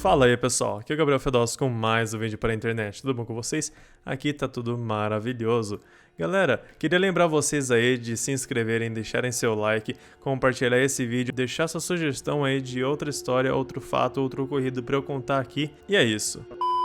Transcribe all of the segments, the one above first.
Fala aí pessoal, aqui é o Gabriel Fedosso com mais um vídeo para a internet, tudo bom com vocês? Aqui tá tudo maravilhoso. Galera, queria lembrar vocês aí de se inscreverem, deixarem seu like, compartilhar esse vídeo, deixar sua sugestão aí de outra história, outro fato, outro ocorrido para eu contar aqui, e é isso.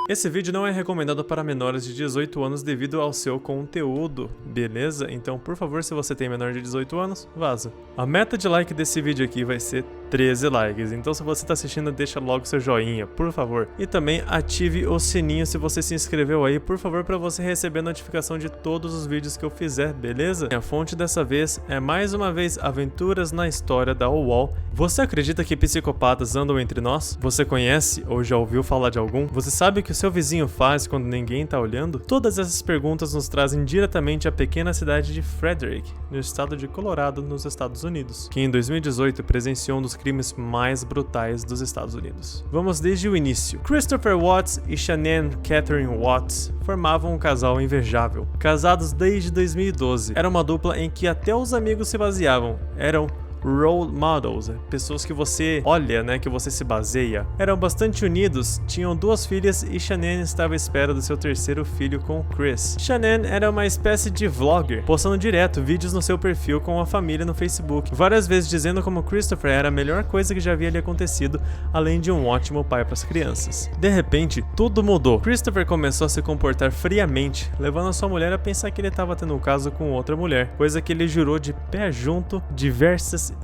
Esse vídeo não é recomendado para menores de 18 anos devido ao seu conteúdo, beleza? Então, por favor, se você tem menor de 18 anos, vaza. A meta de like desse vídeo aqui vai ser 13 likes, então se você está assistindo, deixa logo seu joinha, por favor. E também ative o sininho se você se inscreveu aí, por favor, para você receber notificação de todos os vídeos que eu fizer, beleza? A fonte dessa vez é mais uma vez Aventuras na História da UOL. Você acredita que psicopatas andam entre nós? Você conhece ou já ouviu falar de algum? Você sabe o que o seu vizinho faz quando ninguém tá olhando? Todas essas perguntas nos trazem diretamente à pequena cidade de Frederick, no estado de Colorado, nos Estados Unidos, que em 2018 presenciou um dos crimes mais brutais dos Estados Unidos. Vamos desde o início. Christopher Watts e Shanann Catherine Watts formavam um casal invejável. Casados desde 2012, era uma dupla em que até os amigos se baseavam. Eram role models, pessoas que você olha, né, que você se baseia. Eram bastante unidos, tinham 2 filhas e Shanann estava à espera do seu terceiro filho com Chris. Shanann era uma espécie de vlogger, postando direto vídeos no seu perfil com a família no Facebook, várias vezes dizendo como Christopher era a melhor coisa que já havia lhe acontecido, além de um ótimo pai para as crianças. De repente, tudo mudou. Christopher começou a se comportar friamente, levando a sua mulher a pensar que ele estava tendo um caso com outra mulher, coisa que ele jurou de pé junto diversas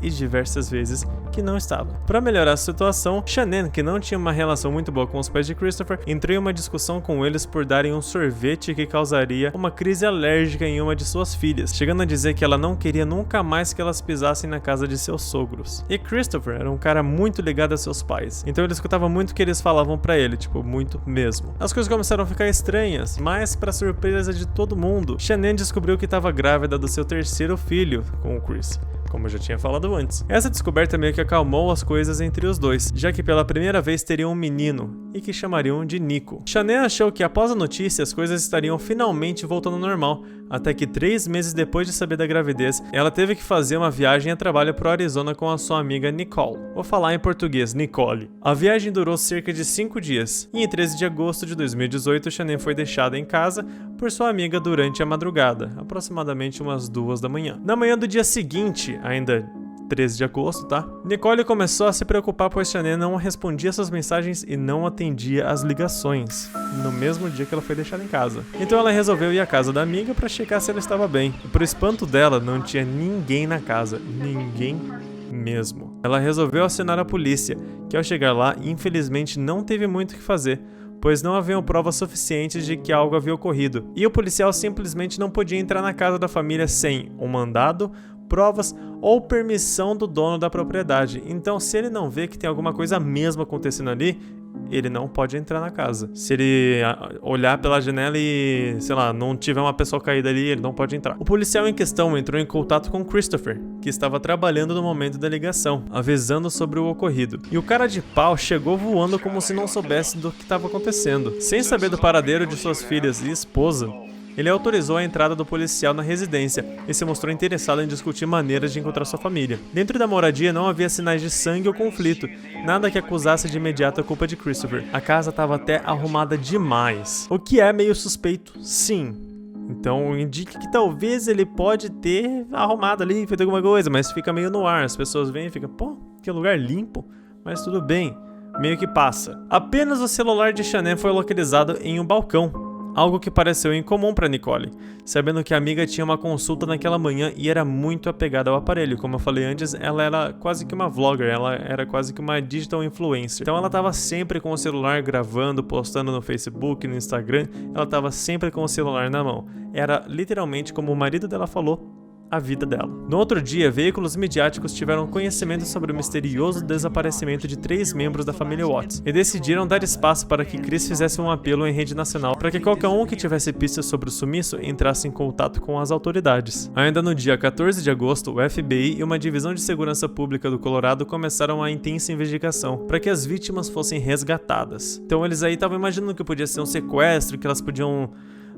vezes que não estava. Para melhorar a situação, Shanann, que não tinha uma relação muito boa com os pais de Christopher, entrou em uma discussão com eles por darem um sorvete que causaria uma crise alérgica em uma de suas filhas, chegando a dizer que ela não queria nunca mais que elas pisassem na casa de seus sogros. E Christopher era um cara muito ligado a seus pais, então ele escutava muito o que eles falavam pra ele, tipo, muito mesmo. As coisas começaram a ficar estranhas, mas para surpresa de todo mundo, Shanann descobriu que estava grávida do seu terceiro filho com o Chris, como eu já tinha falado antes. Essa descoberta meio que acalmou as coisas entre os dois, já que pela primeira vez teriam um menino, e que chamariam de Nico. Shanann achou que após a notícia as coisas estariam finalmente voltando ao normal, até que 3 meses depois de saber da gravidez, ela teve que fazer uma viagem a trabalho para o Arizona com a sua amiga Nicole. Vou falar em português, Nicole. A viagem durou cerca de 5 dias, e em 13 de agosto de 2018, Shanann foi deixada em casa por sua amiga durante a madrugada, aproximadamente umas 2 da manhã. Na manhã do dia seguinte, ainda 13 de agosto, tá? Nicole começou a se preocupar pois Shanann não respondia suas mensagens e não atendia as ligações, no mesmo dia que ela foi deixada em casa. Então ela resolveu ir à casa da amiga para checar se ela estava bem. E pro espanto dela, não tinha ninguém na casa, ninguém mesmo. Ela resolveu acionar a polícia, que ao chegar lá, infelizmente não teve muito o que fazer, pois não haviam provas suficientes de que algo havia ocorrido. E o policial simplesmente não podia entrar na casa da família sem um mandado, provas ou permissão do dono da propriedade. Então, se ele não vê que tem alguma coisa mesmo acontecendo ali, ele não pode entrar na casa. Se ele olhar pela janela e, sei lá, não tiver uma pessoa caída ali, ele não pode entrar. O policial em questão entrou em contato com Christopher, que estava trabalhando no momento da ligação, avisando sobre o ocorrido. E o cara de pau chegou voando como se não soubesse do que estava acontecendo. Sem saber do paradeiro de suas filhas e esposa, ele autorizou a entrada do policial na residência e se mostrou interessado em discutir maneiras de encontrar sua família. Dentro da moradia não havia sinais de sangue ou conflito, nada que acusasse de imediato a culpa de Christopher. A casa estava até arrumada demais, o que é meio suspeito, sim. Então indica que talvez ele pode ter arrumado ali, feito alguma coisa, mas fica meio no ar. As pessoas vêm e ficam, pô, que lugar limpo, mas tudo bem, meio que passa. Apenas o celular de Shanann foi localizado em um balcão, algo que pareceu incomum para Nicole, sabendo que a amiga tinha uma consulta naquela manhã e era muito apegada ao aparelho. Como eu falei antes, ela era quase que uma vlogger, ela era quase que uma digital influencer. Então ela estava sempre com o celular gravando, postando no Facebook, no Instagram, ela estava sempre com o celular na mão. Era literalmente, como o marido dela falou, a vida dela. No outro dia, veículos midiáticos tiveram conhecimento sobre o misterioso desaparecimento de 3 membros da família Watts e decidiram dar espaço para que Chris fizesse um apelo em rede nacional para que qualquer um que tivesse pistas sobre o sumiço entrasse em contato com as autoridades. Ainda no dia 14 de agosto, o FBI e uma divisão de segurança pública do Colorado começaram a intensa investigação para que as vítimas fossem resgatadas. Então eles aí estavam imaginando que podia ser um sequestro, que elas podiam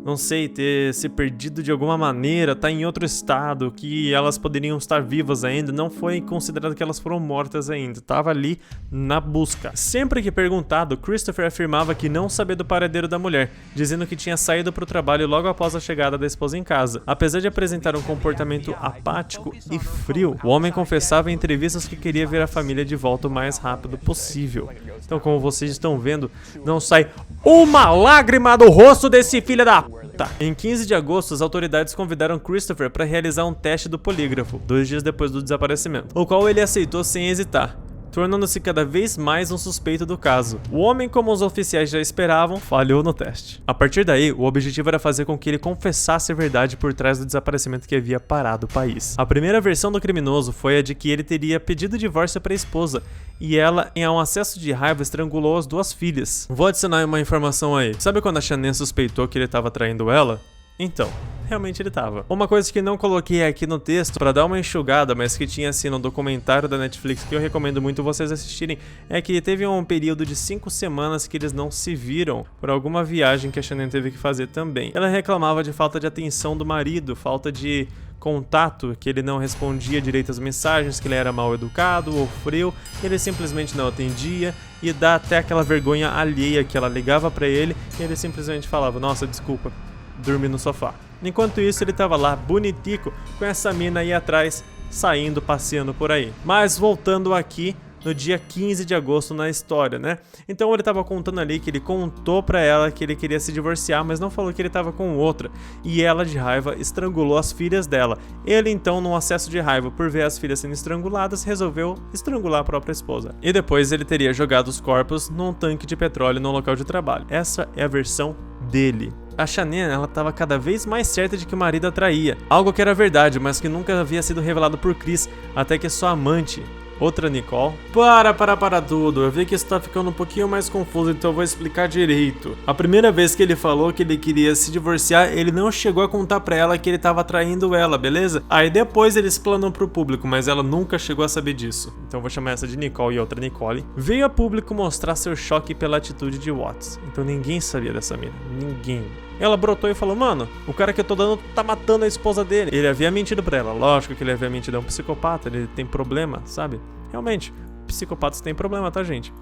não sei, ter se perdido de alguma maneira, tá em outro estado, que elas poderiam estar vivas ainda, não foi considerado que elas foram mortas ainda, tava ali na busca. Sempre que perguntado, Christopher afirmava que não sabia do paradeiro da mulher, dizendo que tinha saído para o trabalho logo após a chegada da esposa em casa. Apesar de apresentar um comportamento apático e frio, o homem confessava em entrevistas que queria ver a família de volta o mais rápido possível. Então, como vocês estão vendo, não sai uma lágrima do rosto desse filho da puta. Em 15 de agosto, as autoridades convidaram Christopher para realizar um teste do polígrafo, 2 dias depois do desaparecimento, o qual ele aceitou sem hesitar, tornando-se cada vez mais um suspeito do caso. O homem, como os oficiais já esperavam, falhou no teste. A partir daí, o objetivo era fazer com que ele confessasse a verdade por trás do desaparecimento que havia parado o país. A primeira versão do criminoso foi a de que ele teria pedido divórcio para a esposa, e ela, em um acesso de raiva, estrangulou as 2 filhas. Vou adicionar uma informação aí. Sabe quando a Shannon suspeitou que ele estava traindo ela? Então, realmente ele tava. Uma coisa que não coloquei aqui no texto pra dar uma enxugada, mas que tinha assim no documentário da Netflix, que eu recomendo muito vocês assistirem, é que teve um período de 5 semanas que eles não se viram por alguma viagem que a Shannon teve que fazer também. Ela reclamava de falta de atenção do marido, falta de contato, que ele não respondia direito às mensagens, que ele era mal educado ou frio, que ele simplesmente não atendia, e dá até aquela vergonha alheia que ela ligava pra ele e ele simplesmente falava: nossa, desculpa, dormir no sofá. Enquanto isso, ele tava lá, bonitico, com essa mina aí atrás, saindo, passeando por aí. Mas voltando aqui, no dia 15 de agosto na história, né? Então ele tava contando ali que ele contou pra ela que ele queria se divorciar, mas não falou que ele tava com outra. E ela, de raiva, estrangulou as filhas dela. Ele, então, num acesso de raiva por ver as filhas sendo estranguladas, resolveu estrangular a própria esposa. E depois ele teria jogado os corpos num tanque de petróleo no local de trabalho. Essa é a versão dele. A Shannon, ela estava cada vez mais certa de que o marido a traía, algo que era verdade, mas que nunca havia sido revelado por Chris, até que sua amante, outra Nicole... Para tudo, eu vi que isso tá ficando um pouquinho mais confuso, então eu vou explicar direito. A primeira vez que ele falou que ele queria se divorciar, ele não chegou a contar pra ela que ele tava traindo ela, beleza? Aí depois ele explanou pro público, mas ela nunca chegou a saber disso. Então eu vou chamar essa de Nicole e outra Nicole. Veio a público mostrar seu choque pela atitude de Watts, então ninguém sabia dessa mina, ninguém. Ela brotou e falou: mano, o cara que eu tô dando tá matando a esposa dele. Ele havia mentido pra ela, lógico que ele havia mentido, é um psicopata, ele tem problema, sabe? Realmente, psicopatas têm problema, tá, gente?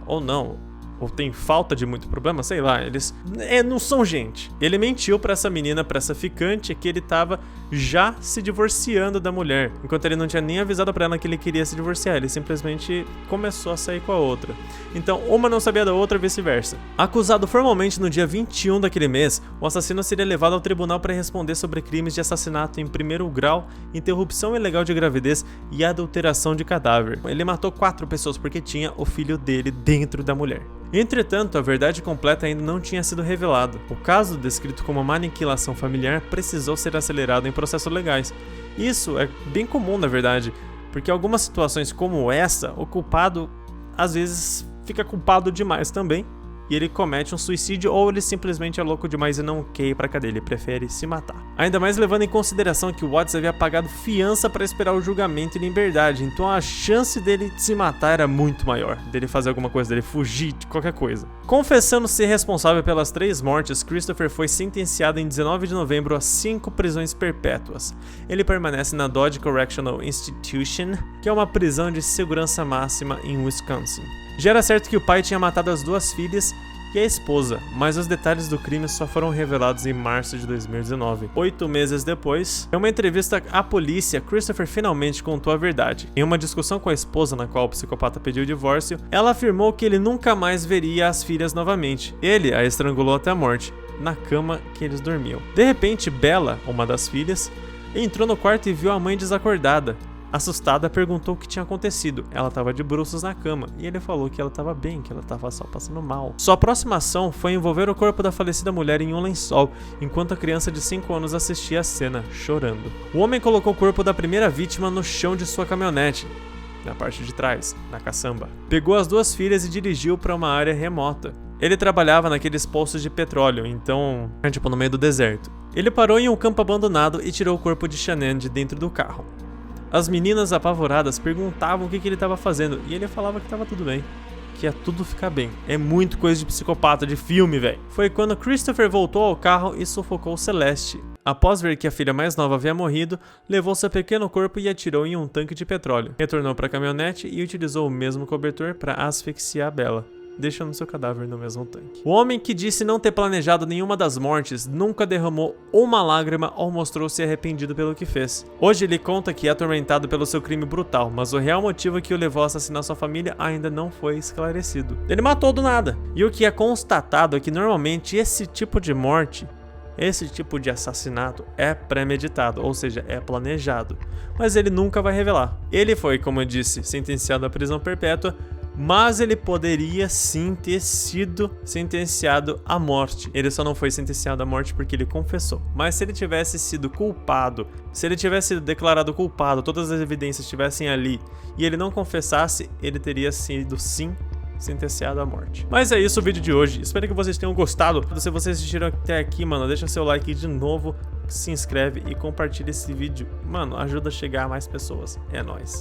Ou não, ou tem falta de muito problema, sei lá, eles não são gente. Ele mentiu pra essa menina, pra essa ficante, que ele tava já se divorciando da mulher, enquanto ele não tinha nem avisado pra ela que ele queria se divorciar, ele simplesmente começou a sair com a outra. Então, uma não sabia da outra, vice-versa. Acusado formalmente no dia 21 daquele mês, o assassino seria levado ao tribunal para responder sobre crimes de assassinato em primeiro grau, interrupção ilegal de gravidez e adulteração de cadáver. Ele matou 4 pessoas porque tinha o filho dele dentro da mulher. Entretanto, a verdade completa ainda não tinha sido revelada. O caso, descrito como uma aniquilação familiar, precisou ser acelerado em processos legais. Isso é bem comum, na verdade, porque em algumas situações como essa, o culpado às vezes fica culpado demais também, e ele comete um suicídio, ou ele simplesmente é louco demais e não quer ir pra cadeia, ele prefere se matar. Ainda mais levando em consideração que o Watts havia pagado fiança para esperar o julgamento em liberdade, então a chance dele se matar era muito maior, dele fazer alguma coisa, dele fugir de qualquer coisa. Confessando ser responsável pelas 3 mortes, Christopher foi sentenciado em 19 de novembro a 5 prisões perpétuas. Ele permanece na Dodge Correctional Institution, que é uma prisão de segurança máxima em Wisconsin. Já era certo que o pai tinha matado as 2 filhas e a esposa, mas os detalhes do crime só foram revelados em março de 2019. 8 meses depois, em uma entrevista à polícia, Christopher finalmente contou a verdade. Em uma discussão com a esposa, na qual o psicopata pediu o divórcio, ela afirmou que ele nunca mais veria as filhas novamente. Ele a estrangulou até a morte, na cama que eles dormiam. De repente, Bella, uma das filhas, entrou no quarto e viu a mãe desacordada. Assustada, perguntou o que tinha acontecido. Ela estava de bruços na cama e ele falou que ela estava bem, que ela estava só passando mal. Sua próxima ação foi envolver o corpo da falecida mulher em um lençol, enquanto a criança de 5 anos assistia a cena, chorando. O homem colocou o corpo da primeira vítima no chão de sua caminhonete, na parte de trás, na caçamba. Pegou as 2 filhas e dirigiu para uma área remota. Ele trabalhava naqueles poços de petróleo, então, tipo no meio do deserto. Ele parou em um campo abandonado e tirou o corpo de Shannon de dentro do carro. As meninas apavoradas perguntavam o que ele estava fazendo e ele falava que estava tudo bem. que ia tudo ficar bem. É muito coisa de psicopata, de filme, velho. Foi quando Christopher voltou ao carro e sufocou Celeste. Após ver que a filha mais nova havia morrido, levou seu pequeno corpo e atirou em um tanque de petróleo. Retornou para a caminhonete e utilizou o mesmo cobertor para asfixiar Bella, deixando seu cadáver no mesmo tanque. O homem que disse não ter planejado nenhuma das mortes nunca derramou uma lágrima ou mostrou-se arrependido pelo que fez. Hoje ele conta que é atormentado pelo seu crime brutal, mas o real motivo que o levou a assassinar sua família ainda não foi esclarecido. Ele matou do nada. E o que é constatado é que normalmente esse tipo de morte, esse tipo de assassinato é premeditado, ou seja, é planejado. Mas ele nunca vai revelar. Ele foi, como eu disse, sentenciado à prisão perpétua, mas ele poderia sim ter sido sentenciado à morte. Ele só não foi sentenciado à morte porque ele confessou. Mas se ele tivesse sido culpado, se ele tivesse sido declarado culpado, todas as evidências estivessem ali e ele não confessasse, ele teria sido sim sentenciado à morte. Mas é isso o vídeo de hoje. Espero que vocês tenham gostado. Se vocês assistiram até aqui, mano, deixa seu like de novo, se inscreve e compartilha esse vídeo. Mano, ajuda a chegar a mais pessoas. É nóis.